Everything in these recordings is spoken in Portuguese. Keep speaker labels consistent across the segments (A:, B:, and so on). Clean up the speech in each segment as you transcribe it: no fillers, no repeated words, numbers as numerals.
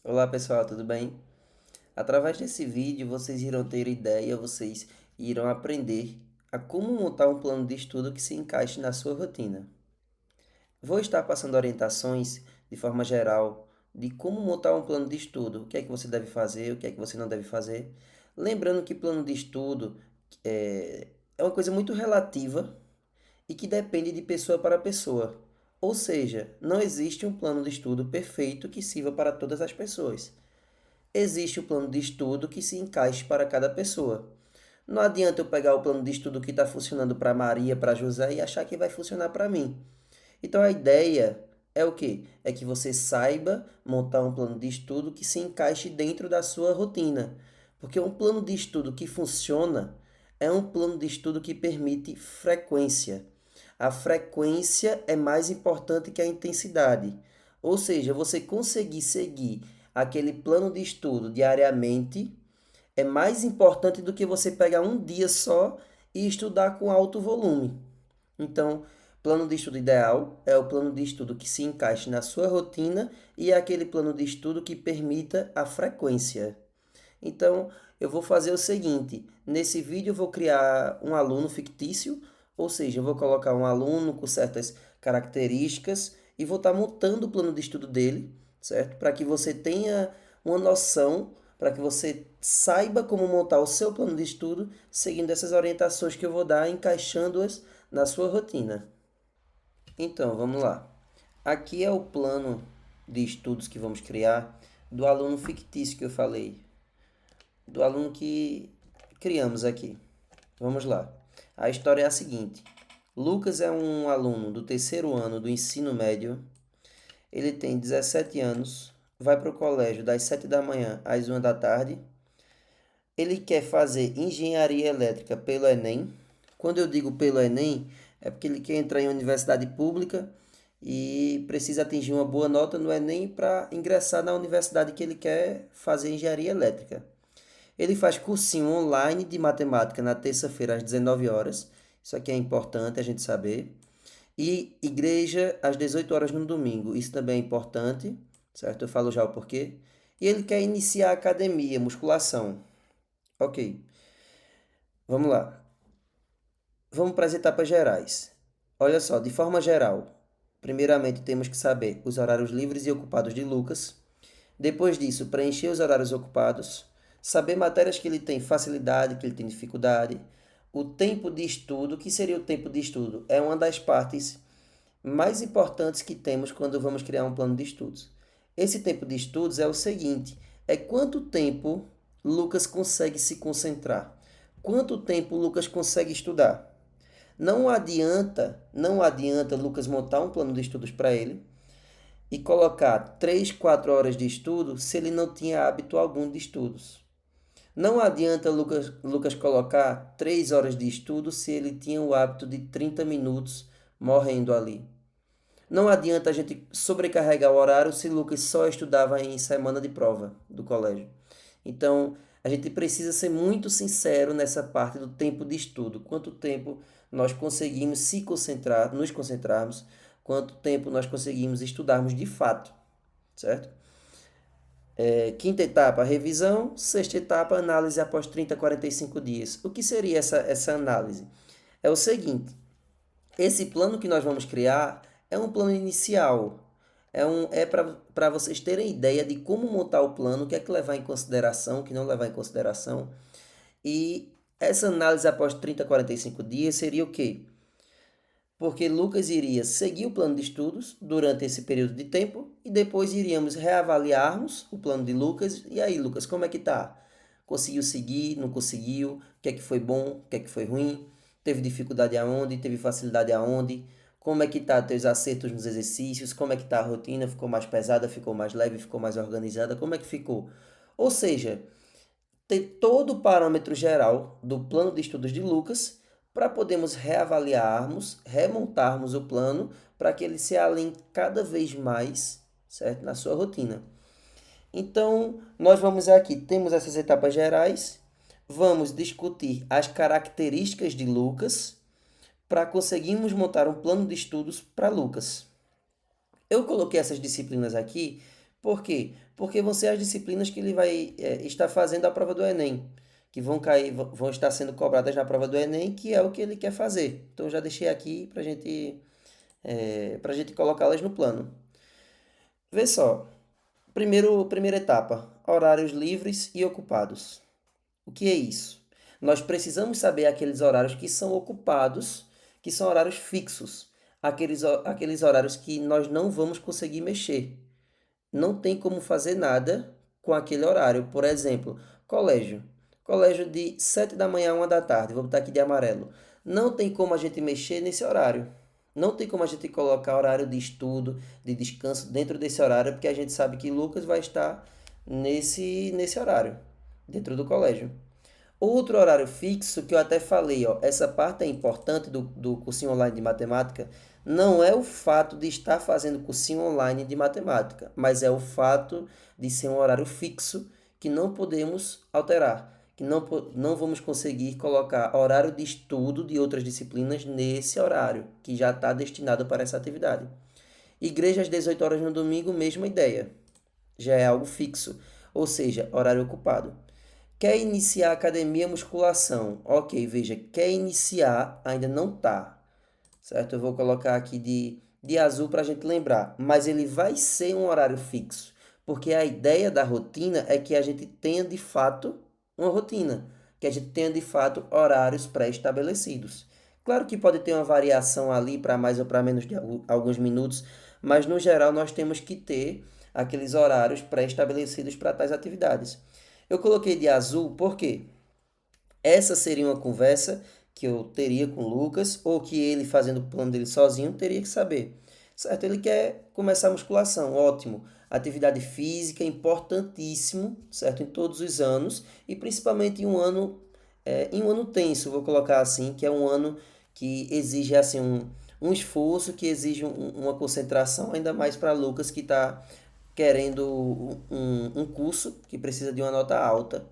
A: Olá pessoal, tudo bem? Através desse vídeo vocês irão ter ideia, vocês irão aprender a como montar um plano de estudo que se encaixe na sua rotina. Vou estar passando orientações de forma geral de como montar um plano de estudo, o que é que você deve fazer, o que é que você não deve fazer. Lembrando que plano de estudo é uma coisa muito relativa e que depende de pessoa para pessoa. Ou seja, não existe um plano de estudo perfeito que sirva para todas as pessoas. Existe o plano de estudo que se encaixe para cada pessoa. Não adianta eu pegar o plano de estudo que está funcionando para Maria, para José e achar que vai funcionar para mim. Então a ideia é o quê? É que você saiba montar um plano de estudo que se encaixe dentro da sua rotina. Porque um plano de estudo que funciona é um plano de estudo que permite frequência. A frequência é mais importante que a intensidade. Ou seja, você conseguir seguir aquele plano de estudo diariamente é mais importante do que você pegar um dia só e estudar com alto volume. Então, plano de estudo ideal é o plano de estudo que se encaixe na sua rotina e é aquele plano de estudo que permita a frequência. Então, eu vou fazer o seguinte: nesse vídeo eu vou criar um aluno fictício, ou seja, eu vou colocar um aluno com certas características e vou estar montando o plano de estudo dele, certo? Para que você tenha uma noção, para que você saiba como montar o seu plano de estudo, seguindo essas orientações que eu vou dar, encaixando-as na sua rotina. Então, vamos lá. Aqui é o plano de estudos que vamos criar do aluno fictício que eu falei, do aluno que criamos aqui. Vamos lá. A história é a seguinte: Lucas é um aluno do terceiro ano do ensino médio. Ele tem 17 anos, vai para o colégio das 7 da manhã às 1 da tarde. Ele quer fazer engenharia elétrica pelo Enem. Quando eu digo pelo Enem, é porque ele quer entrar em universidade pública e precisa atingir uma boa nota no Enem para ingressar na universidade que ele quer fazer engenharia elétrica. Ele faz cursinho online de matemática na terça-feira às 19 horas. Isso aqui é importante a gente saber. E igreja às 18 horas no domingo. Isso também é importante, certo? Eu falo já o porquê. E ele quer iniciar a academia, musculação. Ok, vamos lá. Vamos para as etapas gerais. Olha só, de forma geral, primeiramente temos que saber os horários livres e ocupados de Lucas. Depois disso, preencher os horários ocupados, saber matérias que ele tem facilidade, que ele tem dificuldade, o tempo de estudo, que seria o tempo de estudo? É uma das partes mais importantes que temos quando vamos criar um plano de estudos. Esse tempo de estudos é o seguinte: é quanto tempo Lucas consegue se concentrar, quanto tempo Lucas consegue estudar. Não adianta Lucas montar um plano de estudos para ele e colocar 3, 4 horas de estudo se ele não tinha hábito algum de estudos. Não adianta Lucas colocar 3 horas de estudo se ele tinha o hábito de 30 minutos morrendo ali. Não adianta a gente sobrecarregar o horário se Lucas só estudava em semana de prova do colégio. Então, a gente precisa ser muito sincero nessa parte do tempo de estudo. Quanto tempo nós conseguimos se concentrar, nos concentrarmos, quanto tempo nós conseguimos estudarmos de fato, certo? Quinta etapa, revisão. Sexta etapa, análise após 30 a 45 dias. O que seria essa análise? É o seguinte: esse plano que nós vamos criar é um plano inicial. É para vocês terem ideia de como montar o plano, o que é que levar em consideração, o que não levar em consideração. E essa análise após 30 a 45 dias seria o quê? Porque Lucas iria seguir o plano de estudos durante esse período de tempo e depois iríamos reavaliarmos o plano de Lucas. E aí, Lucas, como é que tá? Conseguiu seguir? Não conseguiu? O que é que foi bom? O que é que foi ruim? Teve dificuldade aonde? Teve facilidade aonde? Como é que tá teus acertos nos exercícios? Como é que tá a rotina? Ficou mais pesada? Ficou mais leve? Ficou mais organizada? Como é que ficou? Ou seja, ter todo o parâmetro geral do plano de estudos de Lucas para podermos reavaliarmos, remontarmos o plano para que ele se alinhe cada vez mais, certo, na sua rotina. Então, nós vamos aqui, temos essas etapas gerais, vamos discutir as características de Lucas para conseguirmos montar um plano de estudos para Lucas. Eu coloquei essas disciplinas aqui Por quê? Porque vão ser as disciplinas que ele vai estar fazendo a prova do Enem, que vão cair, vão estar sendo cobradas na prova do Enem, que é o que ele quer fazer. Então já deixei aqui para gente colocá-las no plano. Vê só, primeira etapa, horários livres e ocupados. O que é isso? Nós precisamos saber aqueles horários que são ocupados, que são horários fixos, aqueles horários que nós não vamos conseguir mexer. Não tem como fazer nada com aquele horário. Por exemplo, colégio. Colégio de 7 da manhã a 1 da tarde. Vou botar aqui de amarelo. Não tem como a gente mexer nesse horário. Não tem como a gente colocar horário de estudo, de descanso dentro desse horário, porque a gente sabe que Lucas vai estar nesse horário, dentro do colégio. Outro horário fixo que eu até falei, ó, essa parte é importante do cursinho online de matemática, não é o fato de estar fazendo cursinho online de matemática, mas é o fato de ser um horário fixo que não podemos alterar, que não vamos conseguir colocar horário de estudo de outras disciplinas nesse horário, que já está destinado para essa atividade. Igreja às 18 horas no domingo, mesma ideia, já é algo fixo, ou seja, horário ocupado. Quer iniciar a academia musculação? Ok, veja, quer iniciar, ainda não tá, certo? Eu vou colocar aqui de azul para a gente lembrar, mas ele vai ser um horário fixo, porque a ideia da rotina é que a gente tenha de fato uma rotina, que a gente tenha de fato horários pré-estabelecidos. Claro que pode ter uma variação ali para mais ou para menos de alguns minutos, mas no geral nós temos que ter aqueles horários pré-estabelecidos para tais atividades. Eu coloquei de azul porque essa seria uma conversa que eu teria com o Lucas, ou que ele, fazendo o plano dele sozinho, teria que saber. Certo? Ele quer começar a musculação, ótimo. Atividade física, importantíssimo, certo? Em todos os anos, e principalmente em um ano tenso, vou colocar assim, que é um ano que exige assim um esforço, que exige uma concentração, ainda mais para Lucas que está querendo um curso que precisa de uma nota alta,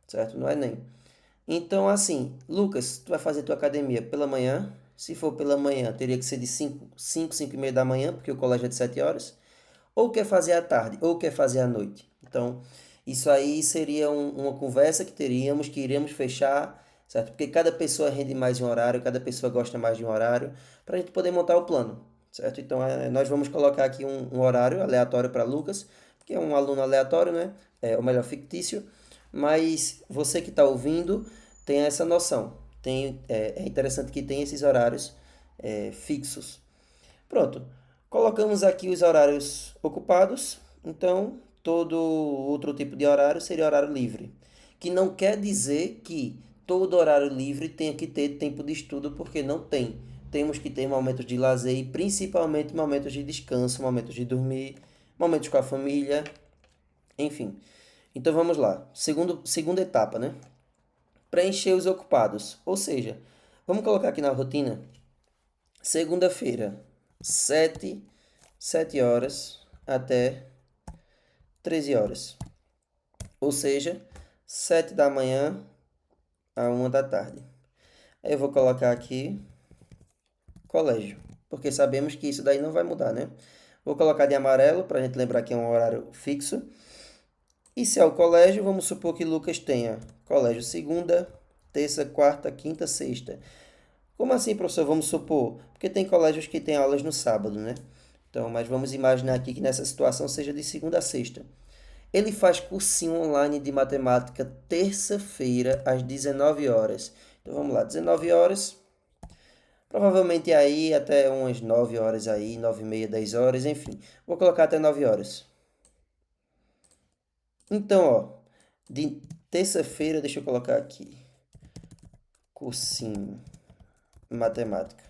A: certo? No Enem. Então, assim, Lucas, tu vai fazer tua academia pela manhã. Se for pela manhã, teria que ser de 5 e meia da manhã, porque o colégio é de 7 horas. Ou quer fazer à tarde, ou quer fazer à noite. Então, isso aí seria uma conversa que teríamos, que iríamos fechar, certo? Porque cada pessoa rende mais de um horário, cada pessoa gosta mais de um horário, para a gente poder montar o plano, certo? Então, nós vamos colocar aqui um horário aleatório para Lucas, porque é um aluno aleatório, né? Ou melhor, fictício. Mas você que está ouvindo tem essa noção. É interessante que tenha esses horários fixos. Pronto. Colocamos aqui os horários ocupados, então todo outro tipo de horário seria horário livre. Que não quer dizer que todo horário livre tenha que ter tempo de estudo, porque não tem. Temos que ter momentos de lazer e principalmente momentos de descanso, momentos de dormir, momentos com a família, enfim. Então vamos lá. Segunda etapa, né? Preencher os ocupados. Ou seja, vamos colocar aqui na rotina. Segunda-feira, 7 horas até 13 horas. Ou seja, 7 da manhã a 1 da tarde. Aí eu vou colocar aqui colégio, porque sabemos que isso daí não vai mudar, né? Vou colocar de amarelo para a gente lembrar que é um horário fixo. E se é o colégio, vamos supor que Lucas tenha colégio segunda, terça, quarta, quinta, sexta. Como assim, professor? Vamos supor? Porque tem colégios que têm aulas no sábado, né? Então, mas vamos imaginar aqui que nessa situação seja de segunda a sexta. Ele faz cursinho online de matemática terça-feira às 19 horas. Então vamos lá, 19 horas, provavelmente aí até umas 9 horas aí, 9 e meia, 10 horas, enfim. Vou colocar até 9 horas. Então, ó, de terça-feira, deixa eu colocar aqui, cursinho matemática.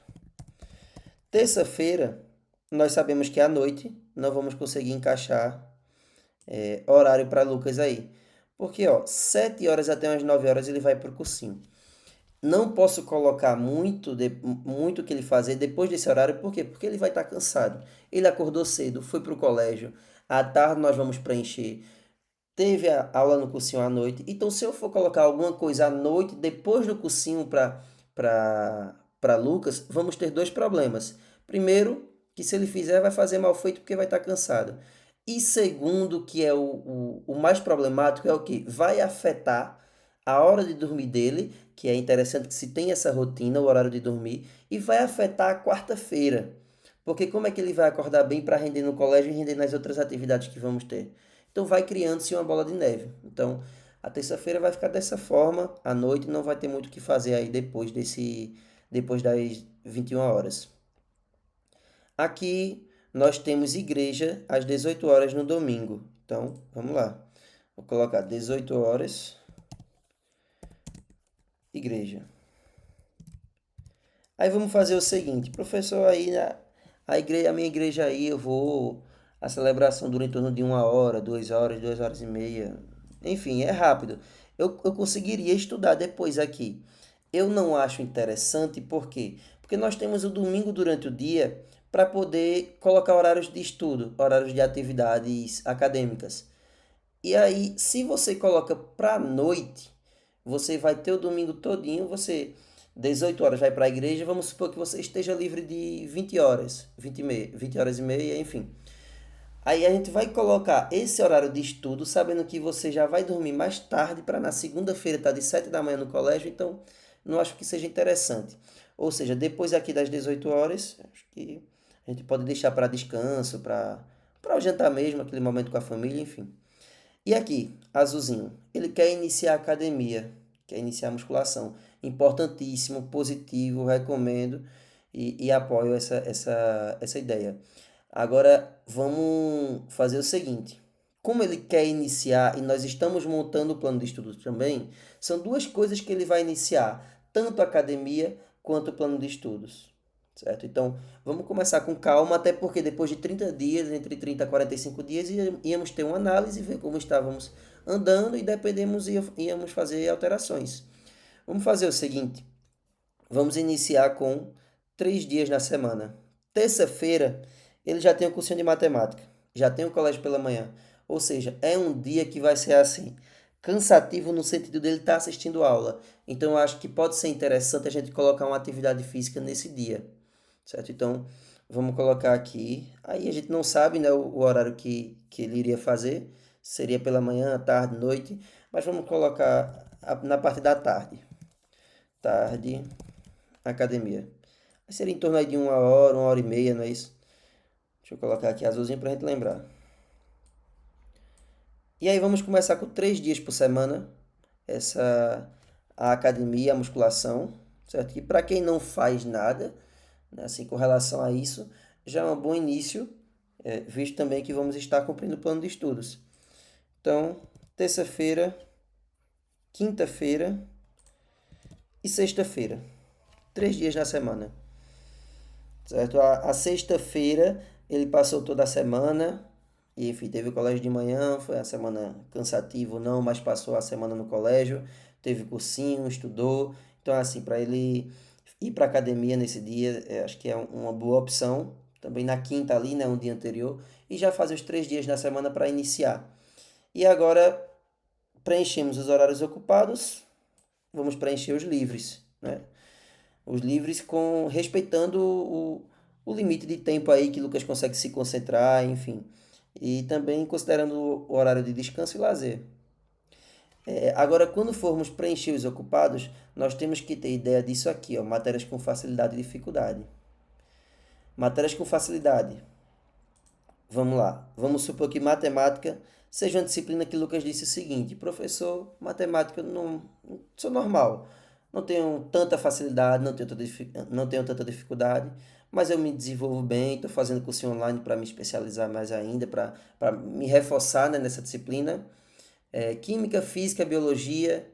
A: Terça-feira, nós sabemos que à noite não vamos conseguir encaixar horário para Lucas aí. Porque, ó, 7 horas até umas 9 horas ele vai pro cursinho. Não posso colocar muito que ele fazer depois desse horário, por quê? Porque ele vai estar cansado. Ele acordou cedo, foi pro colégio, à tarde nós vamos preencher. Teve a aula no cursinho à noite. Então, se eu for colocar alguma coisa à noite, depois do cursinho para Lucas, vamos ter dois problemas. Primeiro, que se ele fizer, vai fazer mal feito porque vai estar cansado. E segundo, que é o mais problemático, é o que vai afetar a hora de dormir dele, que é interessante que se tem essa rotina, o horário de dormir, e vai afetar a quarta-feira. Porque como é que ele vai acordar bem para render no colégio e render nas outras atividades que vamos ter? Então vai criando-se uma bola de neve. Então a terça-feira vai ficar dessa forma, à noite não vai ter muito o que fazer aí depois das 21 horas. Aqui nós temos igreja às 18 horas no domingo. Então, vamos lá. Vou colocar 18 horas, igreja. Aí vamos fazer o seguinte, professor, aí a minha igreja aí, a celebração dura em torno de 1 hora, 2 horas, 2 horas e meia. Enfim, é rápido. Eu conseguiria estudar depois aqui. Eu não acho interessante, por quê? Porque nós temos o domingo durante o dia para poder colocar horários de estudo, horários de atividades acadêmicas. E aí, se você coloca para noite, você vai ter o domingo todinho, você 18 horas vai para a igreja, vamos supor que você esteja livre de 20 horas, 20 horas e meia, enfim. Aí a gente vai colocar esse horário de estudo, sabendo que você já vai dormir mais tarde para na segunda-feira estar de 7 da manhã no colégio, então não acho que seja interessante. Ou seja, depois aqui das 18 horas, acho que a gente pode deixar para descanso, para o jantar mesmo, aquele momento com a família, enfim. E aqui, azulzinho, ele quer iniciar a academia, quer iniciar a musculação. Importantíssimo, positivo, recomendo e apoio essa ideia. Agora, vamos fazer o seguinte. Como ele quer iniciar e nós estamos montando o plano de estudo também, são duas coisas que ele vai iniciar, tanto a academia quanto o plano de estudos. Certo? Então, vamos começar com calma, até porque depois de 30 dias, entre 30 a 45 dias, íamos ter uma análise, ver como estávamos andando e dependemos, íamos fazer alterações. Vamos fazer o seguinte, vamos iniciar com 3 dias na semana. Terça-feira, ele já tem o cursinho de matemática, já tem o colégio pela manhã. Ou seja, é um dia que vai ser assim, cansativo no sentido dele estar assistindo aula. Então, eu acho que pode ser interessante a gente colocar uma atividade física nesse dia, certo? Então, vamos colocar aqui. Aí a gente não sabe, né, o horário que ele iria fazer. Seria pela manhã, tarde, noite. Mas vamos colocar na parte da tarde. Tarde, academia. Aí seria em torno aí de 1 hora e meia, não é isso? Deixa eu colocar aqui azulzinho pra gente lembrar. E aí vamos começar com 3 dias por semana. Essa a academia, a musculação, certo? E para quem não faz nada, né, assim, com relação a isso, já é um bom início, visto também que vamos estar cumprindo o plano de estudos. Então, terça-feira, quinta-feira e sexta-feira. 3 dias na semana, certo? A sexta-feira ele passou toda a semana, e enfim, teve o colégio de manhã, foi a semana cansativa ou não, mas passou a semana no colégio, teve cursinho, estudou. Então, assim, para ele ir para academia nesse dia, acho que é uma boa opção. Também na quinta ali, né, um dia anterior, e já fazer os 3 dias na semana para iniciar. E agora preenchemos os horários ocupados, vamos preencher os livres, né? Os livres com respeitando o limite de tempo aí que Lucas consegue se concentrar, enfim. E também considerando o horário de descanso e lazer. Agora, quando formos preencher os ocupados, nós temos que ter ideia disso aqui, ó, matérias com facilidade e dificuldade. Matérias com facilidade. Vamos lá. Vamos supor que matemática seja uma disciplina que Lucas disse o seguinte: professor, matemática não sou normal. Não tenho tanta facilidade, não tenho tanta dificuldade, mas eu me desenvolvo bem, estou fazendo curso online para me especializar mais ainda, para me reforçar, né, nessa disciplina. Química, física, biologia,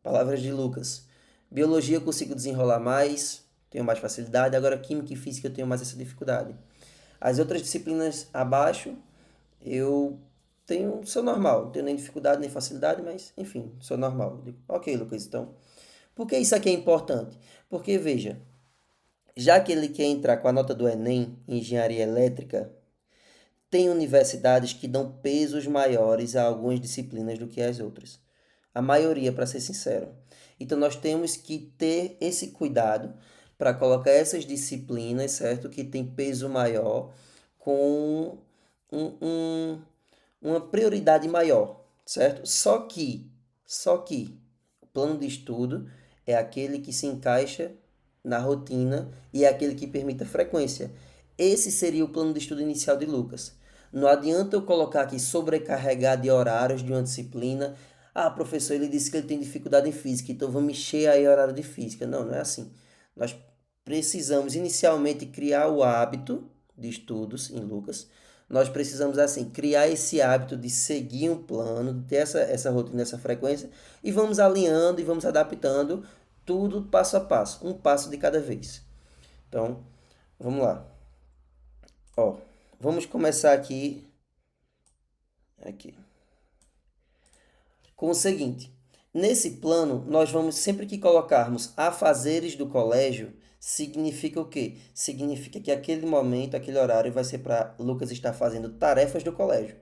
A: palavras de Lucas. Biologia eu consigo desenrolar mais, tenho mais facilidade, agora química e física eu tenho mais essa dificuldade. As outras disciplinas abaixo, eu sou normal, não tenho nem dificuldade nem facilidade, mas enfim, sou normal. Digo, ok, Lucas, então. Por que isso aqui é importante? Porque, veja, já que ele quer entrar com a nota do Enem em engenharia elétrica, tem universidades que dão pesos maiores a algumas disciplinas do que as outras. A maioria, para ser sincero. Então, nós temos que ter esse cuidado para colocar essas disciplinas, certo? Que tem peso maior com um, um- uma prioridade maior, certo? Só que o plano de estudo é aquele que se encaixa na rotina e é aquele que permite a frequência. Esse seria o plano de estudo inicial de Lucas. Não adianta eu colocar aqui sobrecarregar de horários de uma disciplina. Ah, professor, ele disse que ele tem dificuldade em física, então vamos encher aí horário de física. Não, não é assim. Nós precisamos inicialmente criar o hábito de estudos em Lucas. Nós precisamos, assim, criar esse hábito de seguir um plano, de ter essa rotina, essa frequência, e vamos alinhando e vamos adaptando tudo passo a passo, um passo de cada vez. Então, vamos lá. Ó, vamos começar aqui, com o seguinte. Nesse plano, nós vamos sempre que colocarmos afazeres do colégio, significa o quê? Significa que aquele momento, aquele horário vai ser para Lucas estar fazendo tarefas do colégio.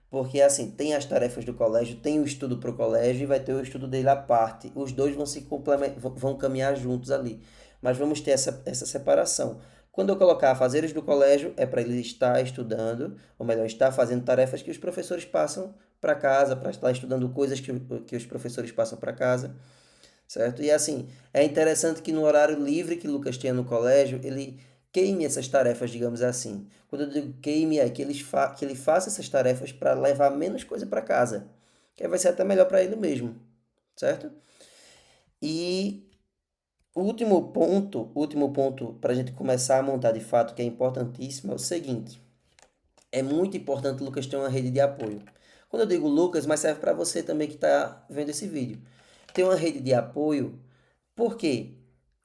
A: Porque assim, tem as tarefas do colégio, tem o estudo para o colégio e vai ter o estudo dele à parte. Os dois vão se complementar, vão caminhar juntos ali. Mas vamos ter essa separação. Quando eu colocar afazeres do colégio, é para ele estar estudando, ou melhor, estar fazendo tarefas que os professores passam para casa, para estar estudando coisas que os professores passam para casa, certo? E assim, é interessante que no horário livre que Lucas tinha no colégio, ele queime essas tarefas, digamos assim. Quando eu digo queime, é que que ele faça essas tarefas para levar menos coisa para casa, que aí vai ser até melhor para ele mesmo, certo? E o último ponto para a gente começar a montar de fato, que é importantíssimo, é o seguinte: é muito importante o Lucas ter uma rede de apoio. Quando eu digo Lucas, mas serve para você também que está vendo esse vídeo. Ter uma rede de apoio, por quê?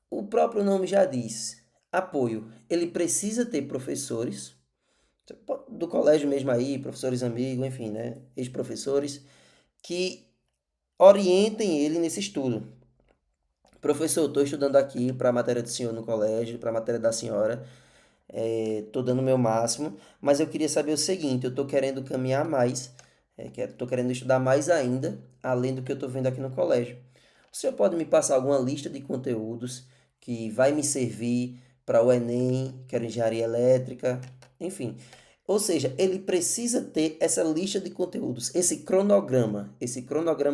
A: O próprio nome já diz, apoio. Ele precisa ter professores, do colégio mesmo aí, professores amigos, enfim, né? Ex-professores, que orientem ele nesse estudo. Professor, estou estudando aqui para a matéria do senhor no colégio, para a matéria da senhora, estou dando o meu máximo, mas eu queria saber o seguinte, eu estou querendo caminhar mais, estou querendo estudar mais ainda, além do que eu estou vendo aqui no colégio. O senhor pode me passar alguma lista de conteúdos que vai me servir para o Enem, quero engenharia elétrica, enfim. Ou seja, ele precisa ter essa lista de conteúdos, esse cronograma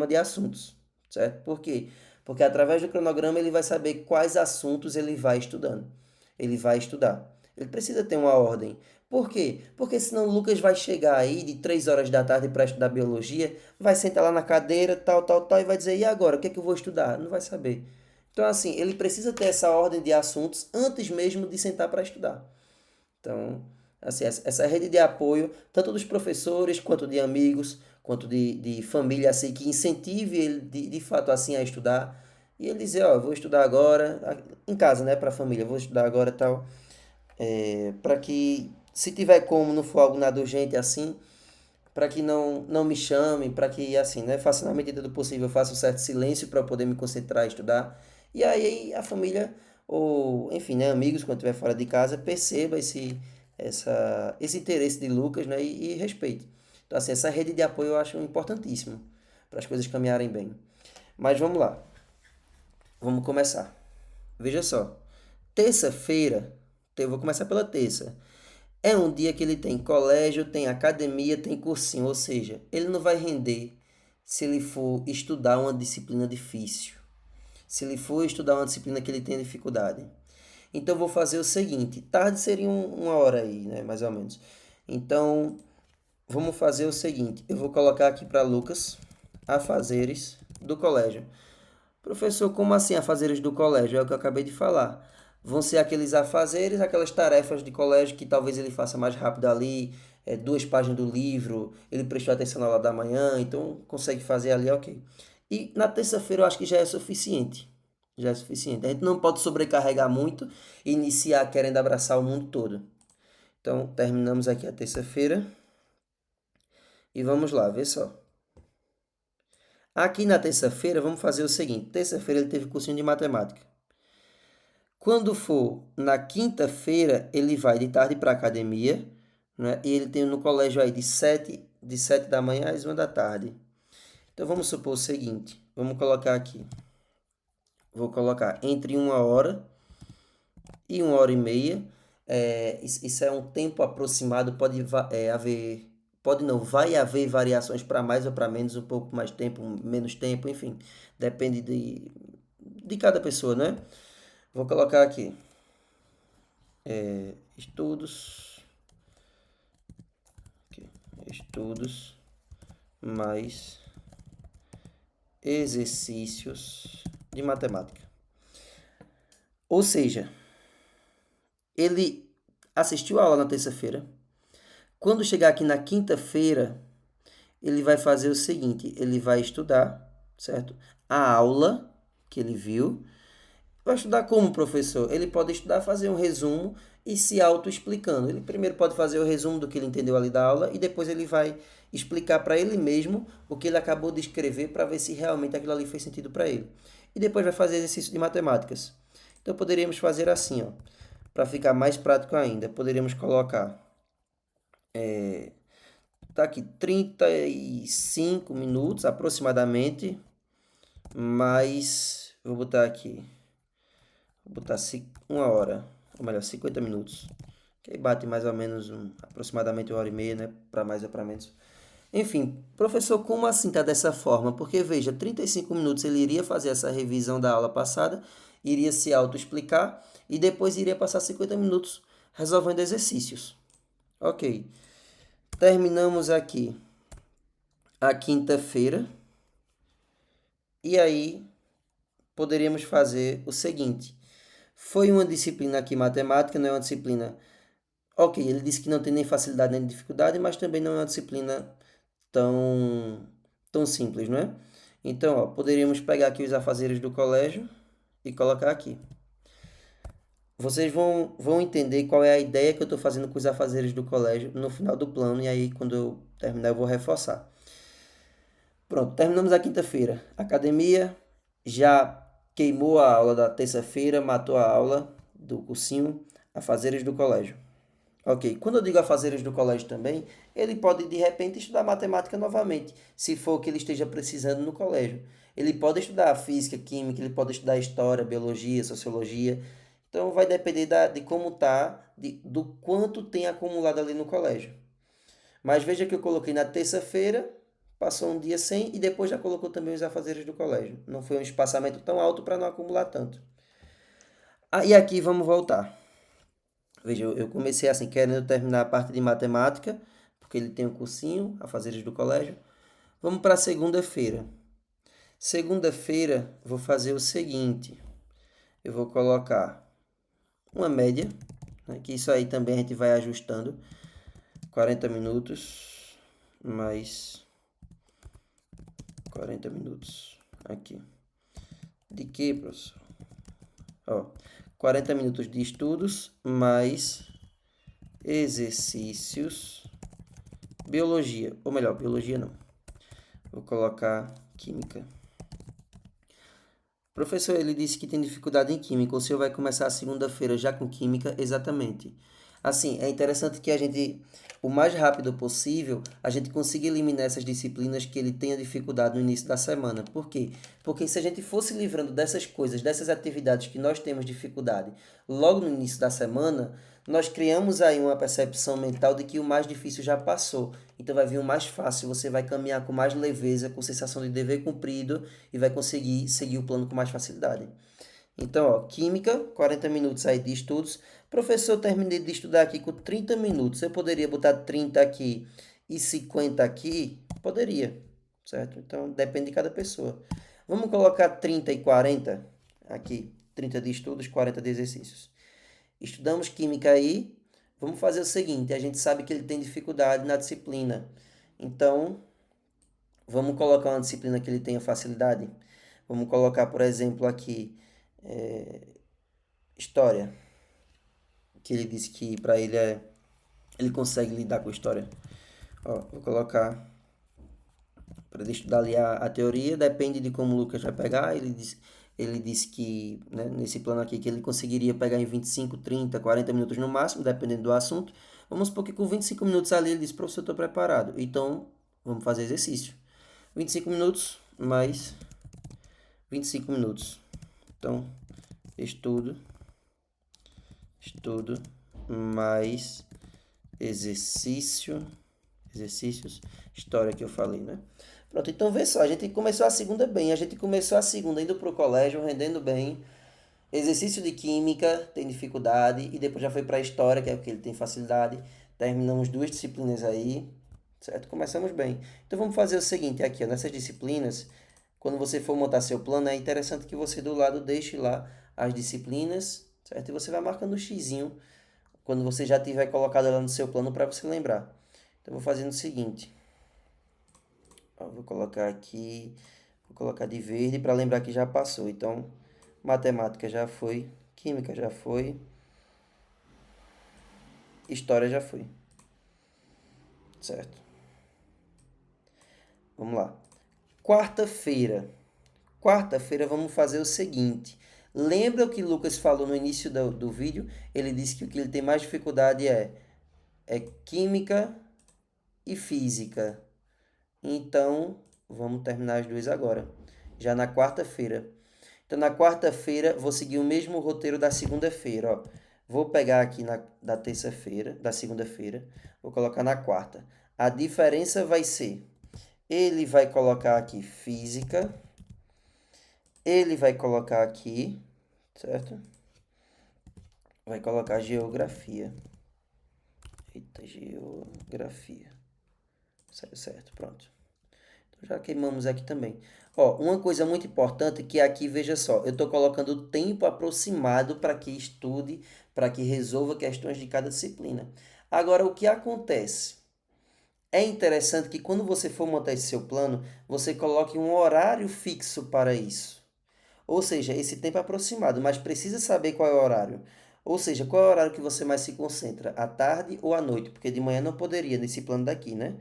A: de assuntos, certo? Por quê? Porque através do cronograma ele vai saber quais assuntos ele vai estudando. Ele vai estudar. Ele precisa ter uma ordem. Por quê? Porque senão o Lucas vai chegar aí de 3 horas da tarde para estudar biologia, vai sentar lá na cadeira, tal, tal, tal, e vai dizer, e agora, o que é que eu vou estudar? Não vai saber. Então, assim, ele precisa ter essa ordem de assuntos antes mesmo de sentar para estudar. Então, assim, essa rede de apoio, tanto dos professores, quanto de amigos, quanto de família, assim, que incentive ele de fato assim a estudar. E ele dizer, ó, vou estudar agora, em casa, né, para a família, vou estudar agora e tal, para que, se tiver como, não for algo nada urgente assim, para que não me chamem, para que, assim, né, faça na medida do possível, eu faça um certo silêncio para poder me concentrar e estudar. E aí a família, ou, enfim, né, amigos, quando estiver fora de casa, perceba esse interesse de Lucas, né, e respeite. Então, assim, essa rede de apoio eu acho importantíssimo para as coisas caminharem bem. Mas vamos lá, vamos começar. Veja só, terça-feira, eu vou começar pela terça. É um dia que ele tem colégio, tem academia, tem cursinho, ou seja, ele não vai render se ele for estudar uma disciplina difícil, se ele for estudar uma disciplina que ele tem dificuldade. Então eu vou fazer o seguinte, tarde seria uma hora aí, né, mais ou menos. Então vamos fazer o seguinte, eu vou colocar aqui para Lucas afazeres do colégio. Professor, como assim afazeres do colégio? É o que eu acabei de falar. Vão ser aqueles afazeres, aquelas tarefas de colégio que talvez ele faça mais rápido ali, 2 páginas do livro, ele prestou atenção na aula da manhã, então consegue fazer ali, ok. E na terça-feira eu acho que já é suficiente. Já é suficiente. A gente não pode sobrecarregar muito e iniciar querendo abraçar o mundo todo. Então, terminamos aqui a terça-feira e vamos lá, vê só. Aqui na terça-feira, vamos fazer o seguinte: terça-feira ele teve cursinho de matemática. Quando for na quinta-feira, ele vai de tarde para a academia, né? E ele tem no colégio aí de sete da manhã às 1 da tarde. Então vamos supor o seguinte, vamos colocar aqui. Vou colocar entre 1 hora e 1 hora e meia. Isso é um tempo aproximado, pode não, vai haver variações para mais ou para menos, um pouco mais tempo, menos tempo, enfim, depende de cada pessoa, né? Vou colocar aqui, estudos, aqui, estudos mais exercícios de matemática. Ou seja, ele assistiu a aula na terça-feira. Quando chegar aqui na quinta-feira, ele vai fazer o seguinte: ele vai estudar, certo? A aula que ele viu. Vai estudar como, professor? Ele pode estudar, fazer um resumo e se auto-explicando. Ele primeiro pode fazer o resumo do que ele entendeu ali da aula e depois ele vai explicar para ele mesmo o que ele acabou de escrever para ver se realmente aquilo ali fez sentido para ele. E depois vai fazer exercício de matemáticas. Então poderíamos fazer assim, ó, para ficar mais prático ainda. Poderíamos colocar tá aqui 35 minutos aproximadamente, mas vou botar aqui, vou botar 1 hora, ou melhor, 50 minutos, que aí bate mais ou menos aproximadamente 1 hora e meia, né, para mais ou para menos. Enfim, professor, como assim tá dessa forma? Porque veja, 35 minutos ele iria fazer essa revisão da aula passada, iria se auto-explicar e depois iria passar 50 minutos resolvendo exercícios. Ok, terminamos aqui a quinta-feira. E aí poderíamos fazer o seguinte: foi uma disciplina aqui, matemática, não é uma disciplina. Ok, ele disse que não tem nem facilidade nem dificuldade, mas também não é uma disciplina tão simples, não é? Então, ó, poderíamos pegar aqui os afazeres do colégio e colocar aqui. Vocês vão entender qual é a ideia que eu estou fazendo com os afazeres do colégio no final do plano, e aí quando eu terminar eu vou reforçar. Pronto, terminamos a quinta-feira. Academia já queimou a aula da terça-feira, matou a aula do cursinho Afazeres do Colégio. Ok, quando eu digo Afazeres do Colégio também, ele pode de repente estudar matemática novamente, se for o que ele esteja precisando no colégio. Ele pode estudar física, química, ele pode estudar história, biologia, sociologia. Então vai depender de como tá, do quanto tem acumulado ali no colégio. Mas veja que eu coloquei na terça-feira, passou um dia sem e depois já colocou também os afazeres do colégio. Não foi um espaçamento tão alto para não acumular tanto. Ah, e aqui vamos voltar. Veja, eu comecei assim, querendo terminar a parte de matemática, porque ele tem um cursinho, afazeres do colégio. Vamos para segunda-feira. Segunda-feira, vou fazer o seguinte: eu vou colocar uma média, né, que isso aí também a gente vai ajustando. 40 minutos, mais 40 minutos aqui. De que, professor? Ó, 40 minutos de estudos mais exercícios. Biologia, ou melhor, biologia não. Vou colocar química. Professor, ele disse que tem dificuldade em química. O senhor vai começar a segunda-feira já com química? Exatamente. Assim, é interessante que a gente, o mais rápido possível, a gente consiga eliminar essas disciplinas que ele tenha dificuldade no início da semana. Por quê? Porque se a gente fosse livrando dessas coisas, dessas atividades que nós temos dificuldade logo no início da semana, nós criamos aí uma percepção mental de que o mais difícil já passou. Então vai vir o mais fácil, você vai caminhar com mais leveza, com sensação de dever cumprido e vai conseguir seguir o plano com mais facilidade. Então, ó, química, 40 minutos aí de estudos. Professor, eu terminei de estudar aqui com 30 minutos. Eu poderia botar 30 aqui e 50 aqui? Poderia, certo? Então, depende de cada pessoa. Vamos colocar 30 e 40 aqui. 30 de estudos, 40 de exercícios. Estudamos química aí. Vamos fazer o seguinte, a gente sabe que ele tem dificuldade na disciplina. Então, vamos colocar uma disciplina que ele tenha facilidade. Vamos colocar, por exemplo, aqui história, que ele disse que para ele consegue lidar com história. Ó, vou colocar para ele estudar ali a teoria, depende de como o Lucas vai pegar. Ele disse que, né, nesse plano aqui, que ele conseguiria pegar em 25, 30, 40 minutos no máximo, dependendo do assunto. Vamos supor que com 25 minutos ali ele disse: professor, eu estou preparado. Então, vamos fazer exercício. 25 minutos mais 25 minutos. Então, estudo, mais exercícios, história que eu falei, né? Pronto, então vê só, a gente começou a segunda bem, a gente começou a segunda indo pro colégio, rendendo bem. Exercício de química, tem dificuldade, e depois já foi para história, que é o que ele tem facilidade. Terminamos duas disciplinas aí, certo? Começamos bem. Então vamos fazer o seguinte, aqui, ó, nessas disciplinas, quando você for montar seu plano, é interessante que você do lado deixe lá as disciplinas, certo? E você vai marcando o xizinho quando você já tiver colocado lá no seu plano para você lembrar. Então vou fazendo o seguinte, ó, vou colocar aqui, vou colocar de verde para lembrar que já passou. Então, matemática já foi, química já foi, história já foi, certo? Vamos lá. Quarta-feira. Quarta-feira vamos fazer o seguinte. Lembra o que o Lucas falou no início do vídeo? Ele disse que o que ele tem mais dificuldade é química e física. Então, vamos terminar as duas agora. Já na quarta-feira. Então, na quarta-feira, vou seguir o mesmo roteiro da segunda-feira, ó. Vou pegar aqui da terça-feira, da segunda-feira, vou colocar na quarta. A diferença vai ser, ele vai colocar aqui física, ele vai colocar aqui, certo? Vai colocar geografia. Eita, geografia. Certo, pronto. Então, já queimamos aqui também. Ó, uma coisa muito importante que aqui, veja só, eu estou colocando o tempo aproximado para que estude, para que resolva questões de cada disciplina. Agora, o que acontece? É interessante que quando você for montar esse seu plano, você coloque um horário fixo para isso. Ou seja, esse tempo é aproximado, mas precisa saber qual é o horário. Ou seja, qual é o horário que você mais se concentra? À tarde ou à noite? Porque de manhã não poderia nesse plano daqui, né?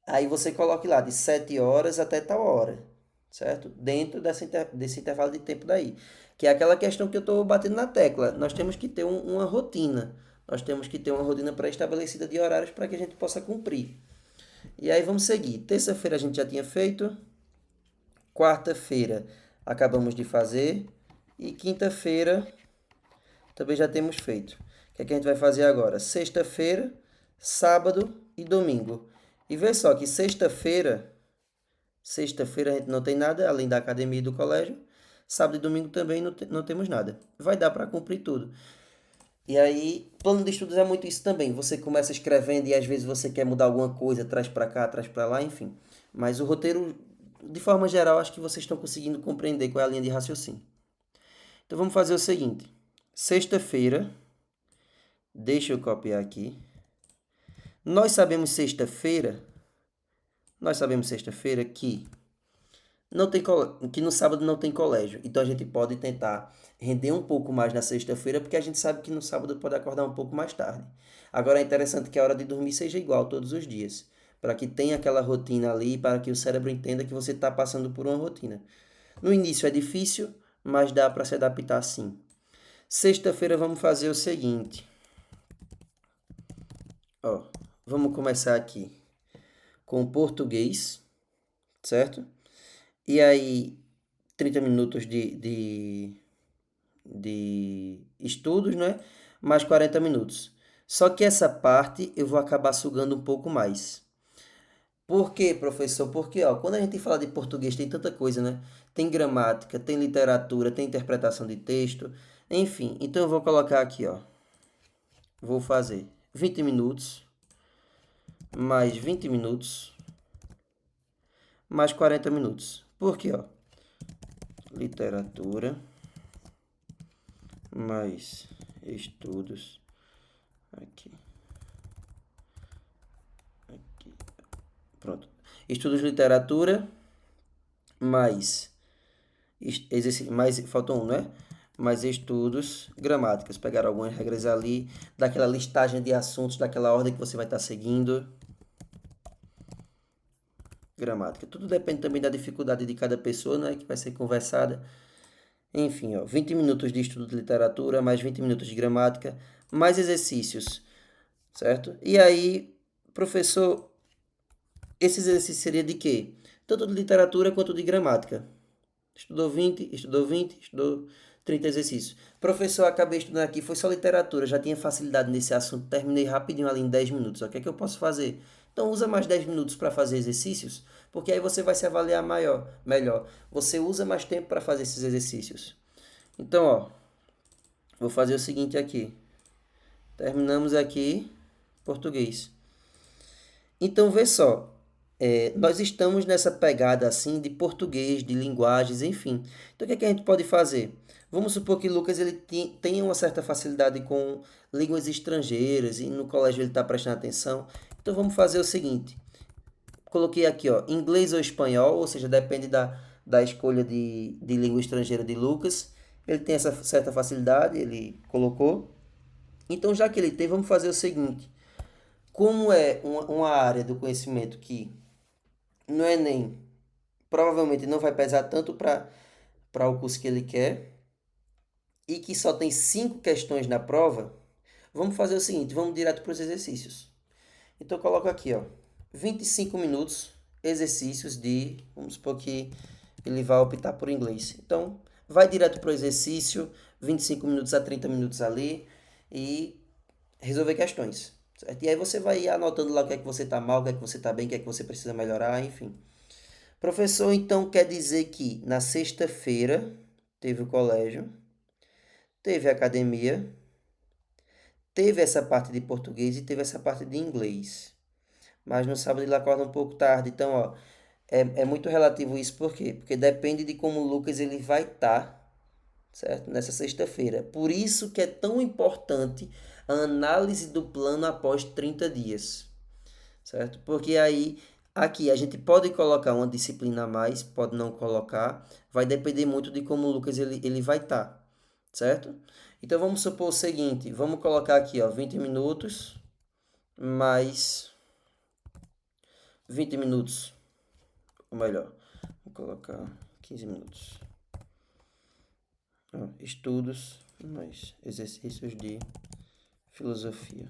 A: Aí você coloque lá de 7 horas até tal hora, certo? Dentro desse intervalo de tempo daí. Que é aquela questão que eu estou batendo na tecla. Nós temos que ter uma rotina. Nós temos que ter uma rotina pré-estabelecida de horários para que a gente possa cumprir. E aí vamos seguir. Terça-feira a gente já tinha feito. Quarta-feira acabamos de fazer. E quinta-feira também já temos feito. O que é que a gente vai fazer agora? Sexta-feira, sábado e domingo. E vê só que sexta-feira a gente não tem nada, além da academia e do colégio. Sábado e domingo também não temos nada. Vai dar para cumprir tudo. E aí, plano de estudos é muito isso também. Você começa escrevendo e às vezes você quer mudar alguma coisa, traz para cá, traz para lá, enfim. Mas o roteiro, de forma geral, acho que vocês estão conseguindo compreender qual é a linha de raciocínio. Então vamos fazer o seguinte. Sexta-feira, deixa eu copiar aqui. Nós sabemos sexta-feira que não tem que no sábado não tem colégio. Então a gente pode tentar render um pouco mais na sexta-feira, porque a gente sabe que no sábado pode acordar um pouco mais tarde. Agora é interessante que a hora de dormir seja igual todos os dias, para que tenha aquela rotina ali, para que o cérebro entenda que você está passando por uma rotina. No início é difícil, mas dá para se adaptar sim. Sexta-feira vamos fazer o seguinte. Ó, vamos começar aqui com o português, certo? E aí, 30 minutos de estudos, né? Mais 40 minutos. Só que essa parte eu vou acabar sugando um pouco mais. Por quê, professor? Porque, ó, quando a gente fala de português tem tanta coisa, né? Tem gramática, tem literatura, tem interpretação de texto, enfim. Então eu vou colocar aqui, ó. Vou fazer 20 minutos, mais 20 minutos, mais 40 minutos. Por quê, ó? Literatura, mais estudos, aqui, aqui, pronto. Estudos de literatura, mais, mais, faltou um, né? Mais estudos gramáticas. Pegar algumas regras ali, daquela listagem de assuntos, daquela ordem que você vai estar seguindo. Gramática. Tudo depende também da dificuldade de cada pessoa, né? Que vai ser conversada. Enfim, ó, 20 minutos de estudo de literatura, mais 20 minutos de gramática, mais exercícios, certo? E aí, professor, esse exercício seria de quê? Tanto de literatura quanto de gramática. Estudou 20, estudou 20, estudou 30 exercícios. Professor, acabei estudando aqui, foi só literatura, já tinha facilidade nesse assunto, terminei rapidinho ali em 10 minutos. O que é que eu posso fazer? Então usa mais 10 minutos para fazer exercícios, porque aí você vai se avaliar melhor. Você usa mais tempo para fazer esses exercícios. Então, ó, vou fazer o seguinte aqui. Terminamos aqui português. Então, vê só, nós estamos nessa pegada assim de português, de linguagens, enfim. Então, o que é que a gente pode fazer? Vamos supor que Lucas ele tenha uma certa facilidade com línguas estrangeiras e no colégio ele está prestando atenção. Então, vamos fazer o seguinte. Coloquei aqui, ó, inglês ou espanhol, ou seja, depende da escolha de língua estrangeira de Lucas. Ele tem essa certa facilidade, ele colocou. Então, já que ele tem, vamos fazer o seguinte. Como é uma área do conhecimento que no Enem provavelmente não vai pesar tanto para o curso que ele quer e que só tem 5 questões na prova, vamos fazer o seguinte, vamos direto para os exercícios. Então eu coloco aqui, ó, 25 minutos, exercícios vamos supor que ele vai optar por inglês. Então, vai direto para o exercício, 25 minutos a 30 minutos ali e resolver questões. Certo? E aí você vai anotando lá o que é que você está mal, o que é que você está bem, o que é que você precisa melhorar, enfim. Professor, então quer dizer que na sexta-feira teve o colégio, teve a academia, teve essa parte de português e teve essa parte de inglês. Mas no sábado ele acorda um pouco tarde. Então, ó, é muito relativo isso, por quê? Porque depende de como o Lucas ele vai estar, certo? Nessa sexta-feira. Por isso que é tão importante a análise do plano após 30 dias, certo? Porque aí, aqui, a gente pode colocar uma disciplina a mais, pode não colocar, vai depender muito de como o Lucas ele vai estar, certo? Então, vamos supor o seguinte, vamos colocar aqui, ó, 20 minutos, mais 20 minutos, ou melhor, vou colocar 15 minutos. Ó, estudos, mais exercícios de filosofia.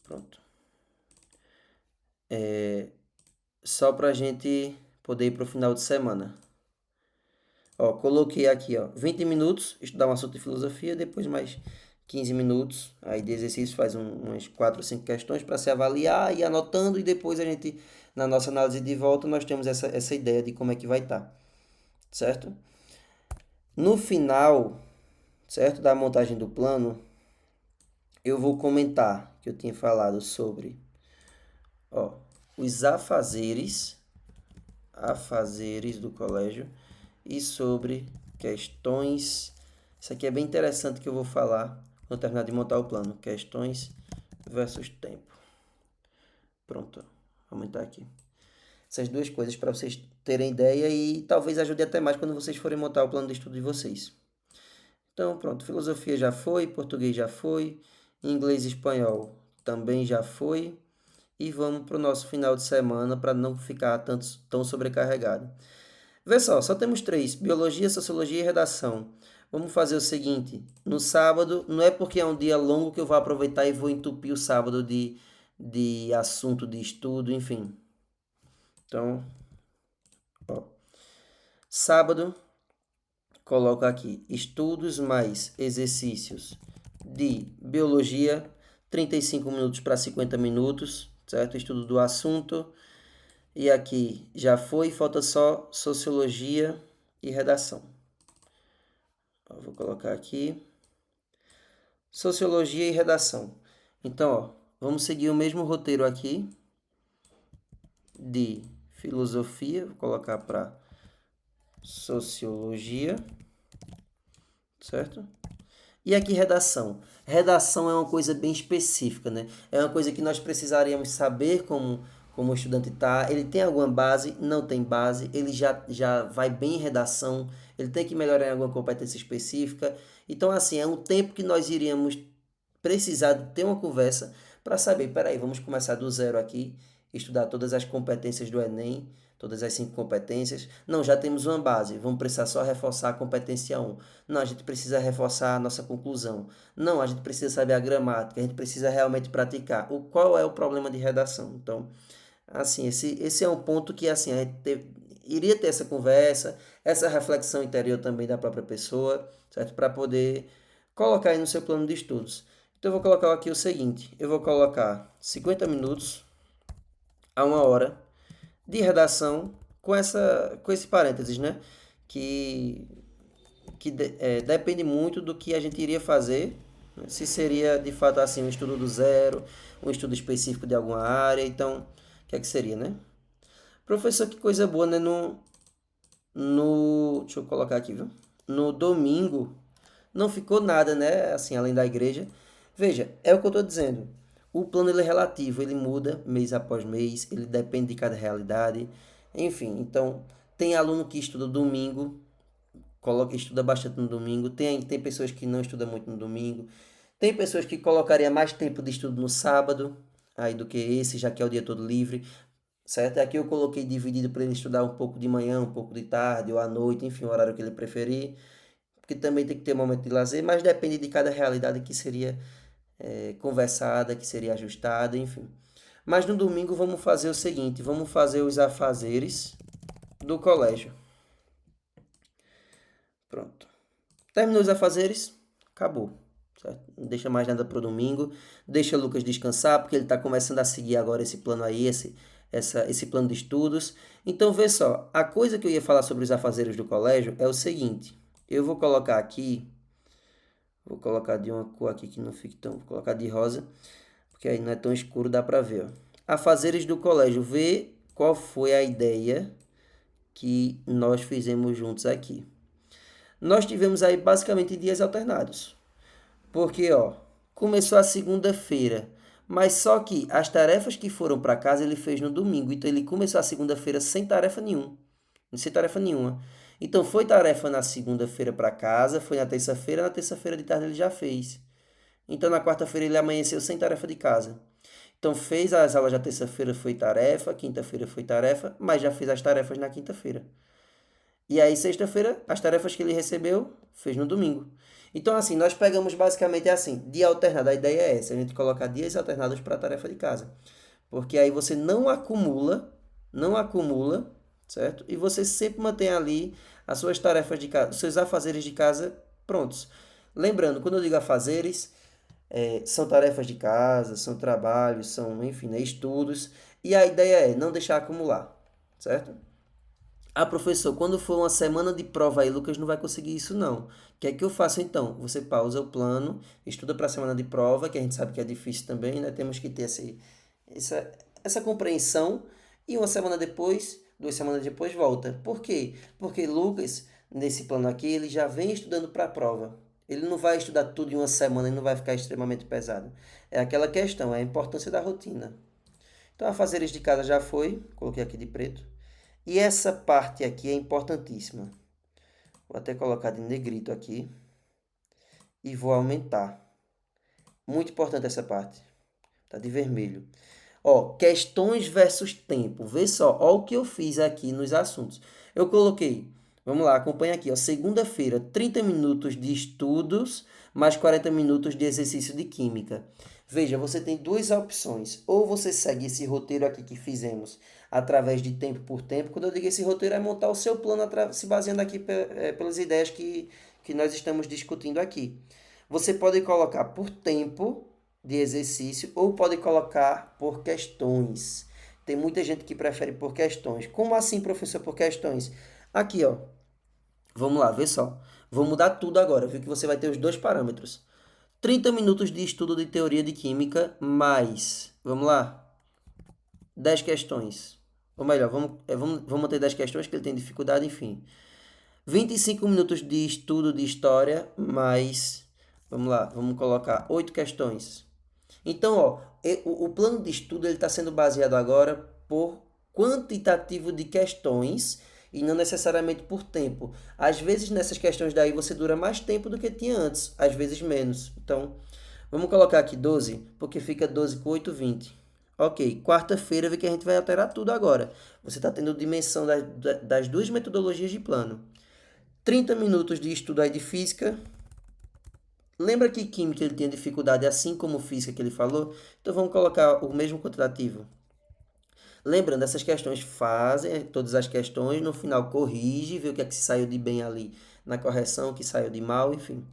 A: Pronto. Só para a gente poder ir para o final de semana. Ó, coloquei aqui, ó, 20 minutos, estudar um assunto de filosofia, depois mais 15 minutos, aí de exercício faz umas 4 ou 5 questões para se avaliar e anotando, e depois a gente, na nossa análise de volta, nós temos essa ideia de como é que vai estar, certo? No final, certo, da montagem do plano, eu vou comentar que eu tinha falado sobre, ó, os afazeres do colégio e sobre questões. Isso aqui é bem interessante que eu vou falar quando terminar de montar o plano. Questões versus tempo. Pronto, vou aumentar aqui. Essas duas coisas para vocês terem ideia e talvez ajude até mais quando vocês forem montar o plano de estudo de vocês. Então, pronto, filosofia já foi, português já foi, inglês e espanhol também já foi. E vamos para o nosso final de semana para não ficar tão sobrecarregado. Vê só temos 3, biologia, sociologia e redação. Vamos fazer o seguinte, no sábado, não é porque é um dia longo que eu vou aproveitar e vou entupir o sábado de assunto, de estudo, enfim. Então, ó, sábado, coloco aqui, estudos mais exercícios de biologia, 35 minutos para 50 minutos, certo? Estudo do assunto. E aqui já foi, falta só sociologia e redação. Vou colocar aqui sociologia e redação. Então, ó, vamos seguir o mesmo roteiro aqui de filosofia, vou colocar para sociologia, certo? E aqui redação. Redação é uma coisa bem específica, né? É uma coisa que nós precisaríamos saber como o estudante está. Ele tem alguma base? Não tem base. Ele já vai bem em redação. Ele tem que melhorar em alguma competência específica. Então, assim, é um tempo que nós iríamos precisar de ter uma conversa para saber, peraí, vamos começar do zero aqui, estudar todas as competências do Enem, todas as 5 competências. Não, já temos uma base, vamos precisar só reforçar a competência 1. Não, a gente precisa reforçar a nossa conclusão. Não, a gente precisa saber a gramática, a gente precisa realmente praticar. Qual é o problema de redação? Então, assim, esse é um ponto que, assim, iria ter essa conversa, essa reflexão interior também da própria pessoa, certo? Para poder colocar aí no seu plano de estudos. Então, eu vou colocar aqui o seguinte: eu vou colocar 50 minutos a 1 hora de redação com esse parênteses, né? Que, que depende muito do que a gente iria fazer, né? Se seria de fato assim um estudo do zero, um estudo específico de alguma área, então, o que é que seria, né? Professor, que coisa boa, né? Deixa eu colocar aqui, viu? No domingo, não ficou nada, né? Assim, além da igreja. Veja, é o que eu estou dizendo. O plano ele é relativo, ele muda mês após mês, ele depende de cada realidade. Enfim, então, tem aluno que estuda domingo, estuda bastante no domingo. Tem pessoas que não estudam muito no domingo. Tem pessoas que colocaria mais tempo de estudo no sábado, aí do que esse, já que é o dia todo livre, certo? Aqui eu coloquei dividido para ele estudar um pouco de manhã, um pouco de tarde ou à noite, enfim, o horário que ele preferir, porque também tem que ter um momento de lazer, mas depende de cada realidade que seria conversada, que seria ajustada, enfim. Mas no domingo vamos fazer o seguinte, vamos fazer os afazeres do colégio. Pronto. Terminou os afazeres, acabou. Certo? Não deixa mais nada para o domingo. Deixa o Lucas descansar, porque ele está começando a seguir agora esse plano aí, esse plano de estudos. Então, vê só, a coisa que eu ia falar sobre os afazeres do colégio é o seguinte. Eu vou colocar aqui, vou colocar de uma cor aqui que não fique tão, vou colocar de rosa, porque aí não é tão escuro, dá para ver. Ó. Afazeres do colégio, vê qual foi a ideia que nós fizemos juntos aqui. Nós tivemos aí basicamente dias alternados. Porque, ó, começou a segunda-feira, mas só que as tarefas que foram para casa ele fez no domingo. Então ele começou a segunda-feira sem tarefa nenhuma. Sem tarefa nenhuma. Então foi tarefa na segunda-feira para casa, foi na terça-feira de tarde ele já fez. Então na quarta-feira ele amanheceu sem tarefa de casa. Então fez as aulas da terça-feira foi tarefa, quinta-feira foi tarefa, mas já fez as tarefas na quinta-feira. E aí, sexta-feira, as tarefas que ele recebeu, fez no domingo. Então, assim, nós pegamos basicamente assim, dia alternado. A ideia é essa, a gente colocar dias alternados para a tarefa de casa. Porque aí você não acumula, certo? E você sempre mantém ali as suas tarefas de casa, os seus afazeres de casa prontos. Lembrando, quando eu digo afazeres, são tarefas de casa, são trabalhos, são, enfim, né, estudos. E a ideia é não deixar acumular, certo? Ah, professor, quando for uma semana de prova aí, Lucas não vai conseguir isso não. O que é que eu faço então? Você pausa o plano, estuda para a semana de prova, que a gente sabe que é difícil também, né? Temos que ter essa compreensão e uma semana depois, 2 semanas depois, volta. Por quê? Porque Lucas, nesse plano aqui, ele já vem estudando para a prova. Ele não vai estudar tudo em uma semana e não vai ficar extremamente pesado. É aquela questão, é a importância da rotina. Então, a fazeres de casa já foi, coloquei aqui de preto. E essa parte aqui é importantíssima. Vou até colocar de negrito aqui e vou aumentar. Muito importante essa parte. Tá de vermelho. Ó, questões versus tempo. Vê só, ó o que eu fiz aqui nos assuntos. Eu coloquei, vamos lá, acompanha aqui, ó, segunda-feira, 30 minutos de estudos, mais 40 minutos de exercício de química. Veja, você tem duas opções. Ou você segue esse roteiro aqui que fizemos através de tempo por tempo. Quando eu digo esse roteiro, é montar o seu plano se baseando aqui pelas ideias que nós estamos discutindo aqui. Você pode colocar por tempo de exercício ou pode colocar por questões. Tem muita gente que prefere por questões. Como assim, professor, por questões? Aqui, ó. Vamos lá, vê só. Vou mudar tudo agora, viu que você vai ter os dois parâmetros. 30 minutos de estudo de teoria de química mais, vamos lá, 10 questões. Ou melhor, vamos ter 10 questões que ele tem dificuldade, enfim. 25 minutos de estudo de história mais, vamos lá, vamos colocar 8 questões. Então, ó, o plano de estudo está sendo baseado agora por quantitativo de questões e não necessariamente por tempo. Às vezes nessas questões daí você dura mais tempo do que tinha antes, às vezes menos. Então, vamos colocar aqui 12, porque fica 12 com 8, 20. Ok, quarta-feira vê que a gente vai alterar tudo agora. Você está tendo dimensão das duas metodologias de plano. 30 minutos de estudo aí de física. Lembra que química ele tinha dificuldade, assim como física que ele falou? Então vamos colocar o mesmo quantitativo. Lembrando, essas questões fazem todas as questões, no final corrige, vê o que é que se saiu de bem ali na correção, o que saiu de mal, enfim.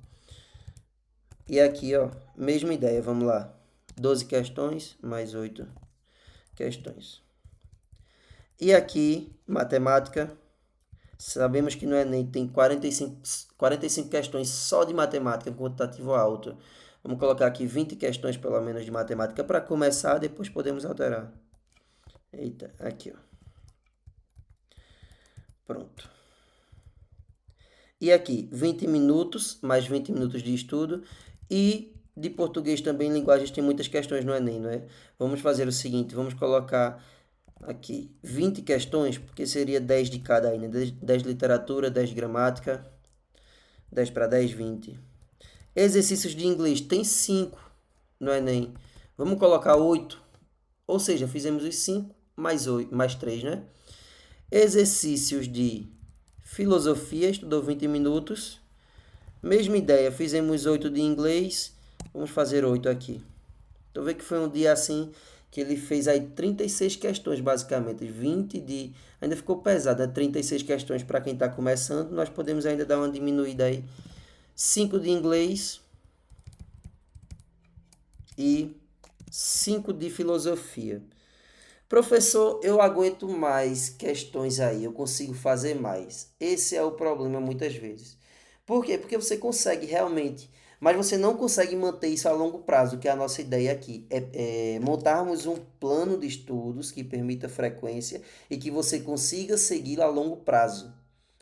A: E aqui, ó, mesma ideia, vamos lá. 12 questões mais 8 questões. E aqui, matemática, sabemos que no Enem tem 45 questões só de matemática, quantitativo alto. Vamos colocar aqui 20 questões pelo menos de matemática para começar, depois podemos alterar. Eita, aqui, ó. Pronto. E aqui, 20 minutos, mais 20 minutos de estudo. E de português também, linguagens, tem muitas questões no Enem, não é? Vamos fazer o seguinte, vamos colocar aqui 20 questões, porque seria 10 de cada aí, né? 10 de literatura, 10 de gramática, 10 para 10, 20. Exercícios de inglês, tem 5 no Enem. Vamos colocar 8, ou seja, fizemos os 5 mais 8, mais 3, né? Exercícios de filosofia, estudou 20 minutos. Mesma ideia, fizemos 8 de inglês, vamos fazer 8 aqui. Então vê que foi um dia assim que ele fez aí 36 questões basicamente, 20 de... Ainda ficou pesado, né? 36 questões para quem está começando, nós podemos ainda dar uma diminuída aí. 5 de inglês e 5 de filosofia. Professor, eu aguento mais questões aí, eu consigo fazer mais. Esse é o problema muitas vezes. Por quê? Porque você consegue realmente, mas você não consegue manter isso a longo prazo, que é a nossa ideia aqui. É montarmos um plano de estudos que permita frequência e que você consiga seguir a longo prazo.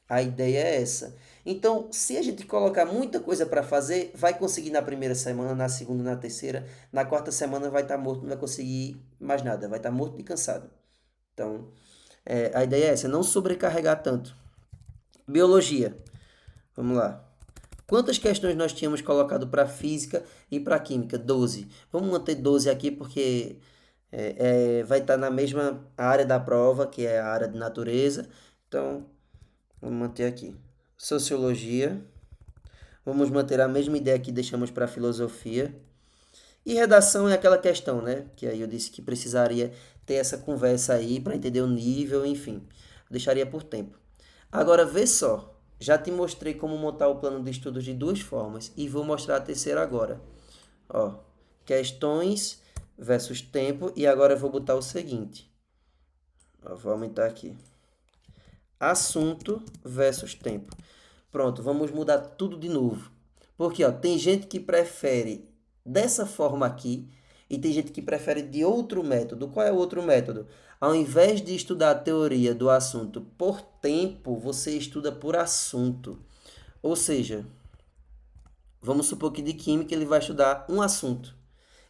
A: A ideia é essa. Então, se a gente colocar muita coisa para fazer, vai conseguir na primeira semana, na segunda, na terceira, na quarta semana vai estar morto, não vai conseguir mais nada, vai estar morto e cansado. Então, a ideia é essa, não sobrecarregar tanto. Biologia, vamos lá. Quantas questões nós tínhamos colocado para física e para química? 12. Vamos manter 12 aqui porque vai estar na mesma área da prova, que é a área de natureza. Então, vamos manter aqui. Sociologia. Vamos manter a mesma ideia que deixamos para filosofia. E redação é aquela questão, né? Que aí eu disse que precisaria ter essa conversa aí para entender o nível, enfim. Deixaria por tempo. Agora vê só. Já te mostrei como montar o plano de estudos de duas formas e vou mostrar a terceira agora. Ó, questões versus tempo e agora eu vou botar o seguinte. Ó, vou aumentar aqui. Assunto versus tempo. Pronto, vamos mudar tudo de novo. Porque ó, tem gente que prefere dessa forma aqui e tem gente que prefere de outro método. Qual é o outro método? Ao invés de estudar a teoria do assunto por tempo, você estuda por assunto. Ou seja, vamos supor que de química ele vai estudar um assunto.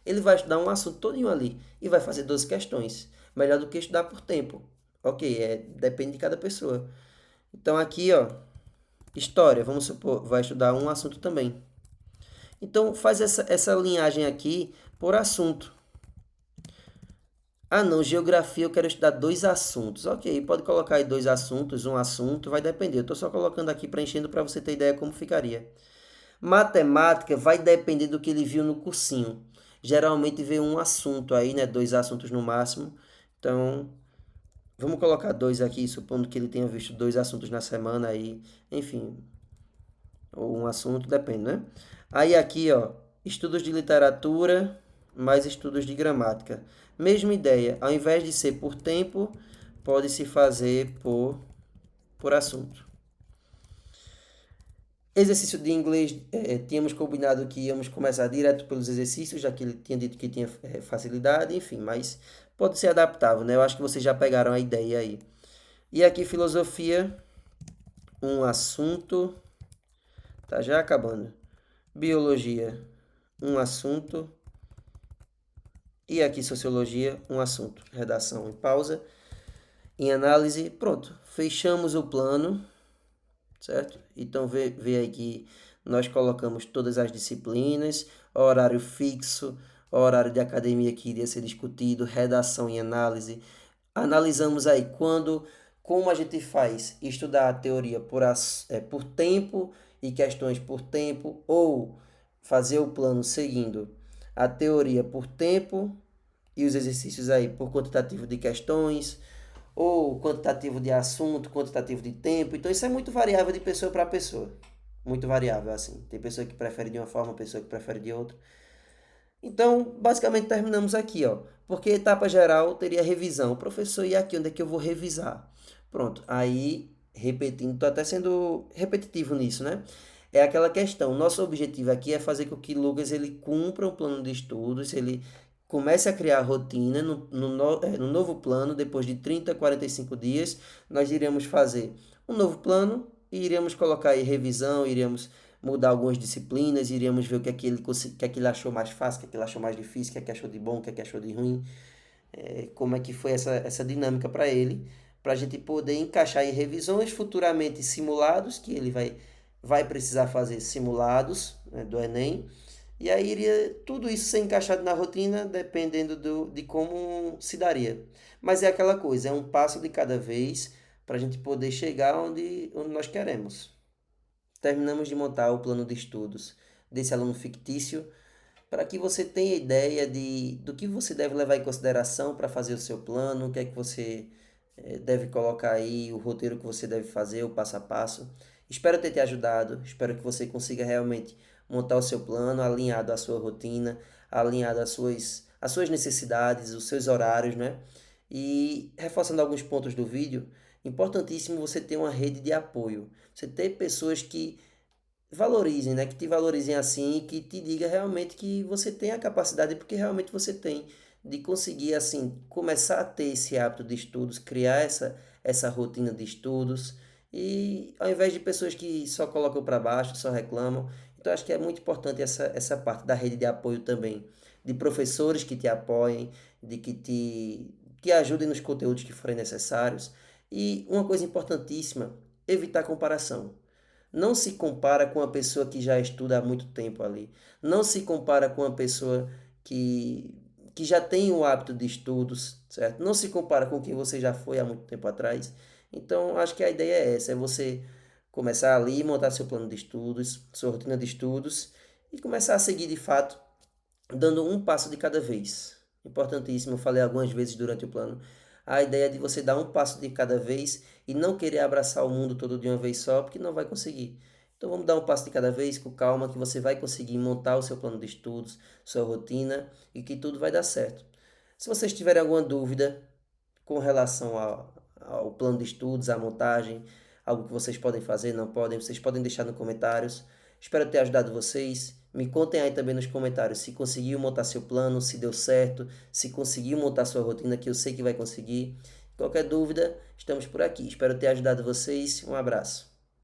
A: Ele vai estudar um assunto todinho ali e vai fazer 12 questões. Melhor do que estudar por tempo. Ok, depende de cada pessoa. Então aqui, ó, história, vamos supor, vai estudar um assunto também. Então faz essa linhagem aqui por assunto. Ah, não, geografia eu quero estudar dois assuntos. Ok, pode colocar aí dois assuntos, um assunto, vai depender. Eu estou só colocando aqui, preenchendo para você ter ideia como ficaria. Matemática vai depender do que ele viu no cursinho. Geralmente vê um assunto aí, né? Dois assuntos no máximo. Então, vamos colocar dois aqui, supondo que ele tenha visto dois assuntos na semana aí. Enfim, ou um assunto, depende, né? Aí aqui, ó, estudos de literatura mais estudos de gramática. Mesma ideia, ao invés de ser por tempo, pode se fazer por assunto. Exercício de inglês, tínhamos combinado que íamos começar direto pelos exercícios, já que ele tinha dito que tinha facilidade, enfim, mas pode ser adaptável, né? Eu acho que vocês já pegaram a ideia aí. E aqui, filosofia, um assunto, tá já acabando. Biologia, um assunto. E aqui, sociologia, um assunto. Redação em pausa. Em análise, pronto. Fechamos o plano, certo? Então, vê aí que nós colocamos todas as disciplinas, horário fixo, horário de academia que iria ser discutido, redação e análise. Analisamos aí como a gente faz estudar a teoria por tempo e questões por tempo, ou fazer o plano seguindo a teoria por tempo e os exercícios aí por quantitativo de questões, ou quantitativo de assunto, quantitativo de tempo. Então isso é muito variável de pessoa para pessoa. Muito variável, assim. Tem pessoa que prefere de uma forma, pessoa que prefere de outra. Então, basicamente terminamos aqui, ó. Porque etapa geral teria revisão. Professor, e aqui onde é que eu vou revisar? Pronto, aí repetindo, tô até sendo repetitivo nisso, né? É aquela questão, nosso objetivo aqui é fazer com que Lucas ele cumpra um plano de estudos, ele comece a criar rotina no novo plano, depois de 30 a 45 dias, nós iremos fazer um novo plano e iremos colocar aí revisão, iremos mudar algumas disciplinas, iríamos ver o que é que ele achou mais fácil, o que é que ele achou mais difícil, o que é que achou de bom, o que é que achou de ruim, como é que foi essa dinâmica para ele, para a gente poder encaixar em revisões, futuramente simulados, que ele vai precisar fazer simulados, né, do Enem, e aí iria tudo isso ser encaixado na rotina, dependendo de como se daria. Mas é aquela coisa, é um passo de cada vez para a gente poder chegar onde nós queremos. Terminamos de montar o plano de estudos desse aluno fictício para que você tenha ideia do que você deve levar em consideração para fazer o seu plano, o que é que você deve colocar aí, o roteiro que você deve fazer, o passo a passo. Espero ter te ajudado, espero que você consiga realmente montar o seu plano alinhado à sua rotina, alinhado às suas necessidades, os seus horários, né? E reforçando alguns pontos do vídeo, importantíssimo você ter uma rede de apoio. Você ter pessoas que valorizem, né? Que te valorizem assim, que te diga realmente que você tem a capacidade, porque realmente você tem, de conseguir assim começar a ter esse hábito de estudos, criar essa rotina de estudos e ao invés de pessoas que só colocam para baixo, só reclamam. Então acho que é muito importante essa parte da rede de apoio também, de professores que te apoiem, de que te ajudem nos conteúdos que forem necessários. E uma coisa importantíssima, evitar comparação. Não se compara com uma pessoa que já estuda há muito tempo ali. Não se compara com uma pessoa que, que já tem o hábito de estudos, certo? Não se compara com quem você já foi há muito tempo atrás. Então, acho que a ideia é essa, é você começar ali, montar seu plano de estudos, sua rotina de estudos e começar a seguir de fato, dando um passo de cada vez. Importantíssimo, eu falei algumas vezes durante o plano. A ideia é de você dar um passo de cada vez e não querer abraçar o mundo todo de uma vez só, porque não vai conseguir. Então vamos dar um passo de cada vez, com calma, que você vai conseguir montar o seu plano de estudos, sua rotina e que tudo vai dar certo. Se vocês tiverem alguma dúvida com relação ao plano de estudos, à montagem, algo que vocês podem fazer, não podem, vocês podem deixar nos comentários. Espero ter ajudado vocês. Me contem aí também nos comentários se conseguiu montar seu plano, se deu certo, se conseguiu montar sua rotina, que eu sei que vai conseguir. Qualquer dúvida, estamos por aqui. Espero ter ajudado vocês. Um abraço.